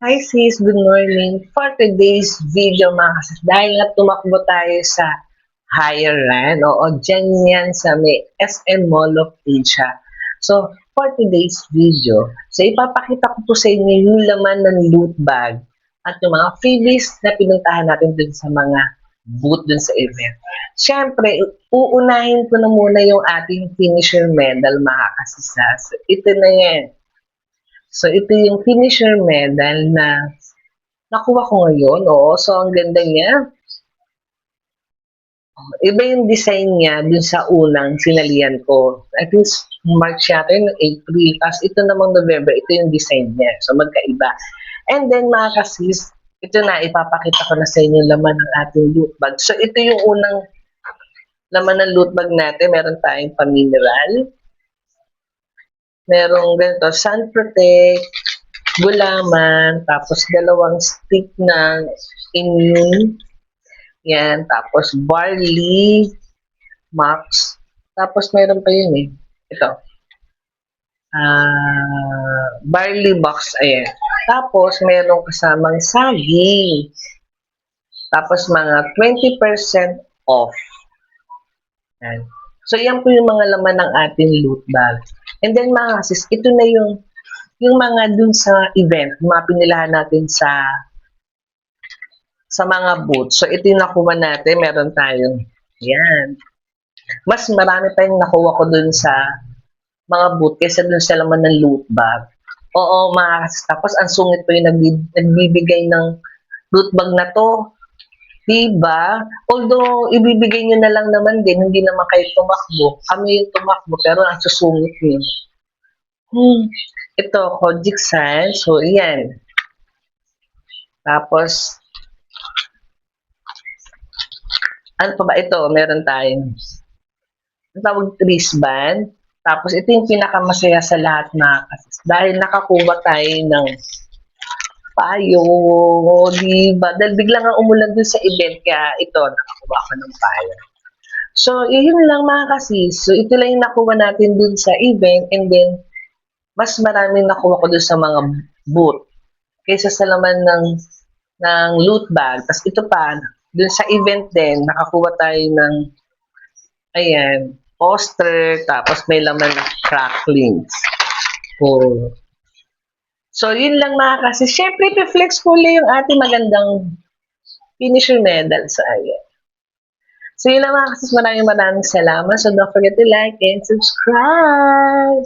Hi sis, good morning. For today's video mga kasis, dahil nga tumakbo tayo sa higher run, oo, dyan yan sa may SM Mall of Asia. So, for today's video, so ipapakita ko po sa inyo yung laman ng loot bag at yung mga freebies na pinuntahan natin dun sa mga booth dun sa event. Siyempre, uunahin ko na muna yung ating finisher medal mga kasisas. Ito na yan. So, ito yung finisher medal na nakuha ko ngayon. Oo, so ang ganda niya. Iba yung design niya dun sa unang sinalihan ko. I think March yata yun, April. Tapos ito namang November, ito yung design niya. So magkaiba. And then mga kasis, ito na, ipapakita ko na sa inyo yung laman ng ating loot bag. So ito yung unang laman ng loot bag natin. Meron tayong pamineral. Merong ganito, Sun Protect, gulaman, tapos dalawang stick ng immune. Yan, tapos barley, max. Tapos meron pa yun eh. Ito. Barley box, ayan. Tapos meron kasamang saging. Tapos mga 20% off. Yan. So yan po yung mga laman ng ating loot bag. And then mga kasis, ito na yung mga dun sa event, mga pinilahan natin sa mga booth. So ito yung nakuha natin, meron tayong yan. Mas marami pa yung nakuha ko dun sa mga booth kaysa dun sa laman ng loot bag. Oo, mga tapos ang sungit pa yung nagbibigay ng loot bag na to. Diba? Although, ibibigay nyo na lang naman din, hindi naman kayo tumakbo. Kami yung tumakbo, pero ang susungit nyo. Ito, Kojic Sand. So, yan. Tapos, ano pa ba ito? Meron tayong tawag wristband. Tapos ito yung pinakamasaya sa lahat na dahil nakakuha tayo ng payong, diba? Dahil biglang ang umulan dun sa event, kaya ito, nakakuha ko ng payong. So, yun lang mga kasis. So, ito lang yung nakuha natin dun sa event and then, mas maraming nakuha ko dun sa mga booth kaysa sa laman ng loot bag. Tapos ito pa, dun sa event din, nakakuha tayo ng ayan, poster, tapos may laman na cracklings. Oh. So, yun lang mga kasi. Siyempre, i-flex ko lang yung ating magandang finisher medal sa ayan. So, yun lang mga kasi. Maraming salamat. So, don't forget to like and subscribe.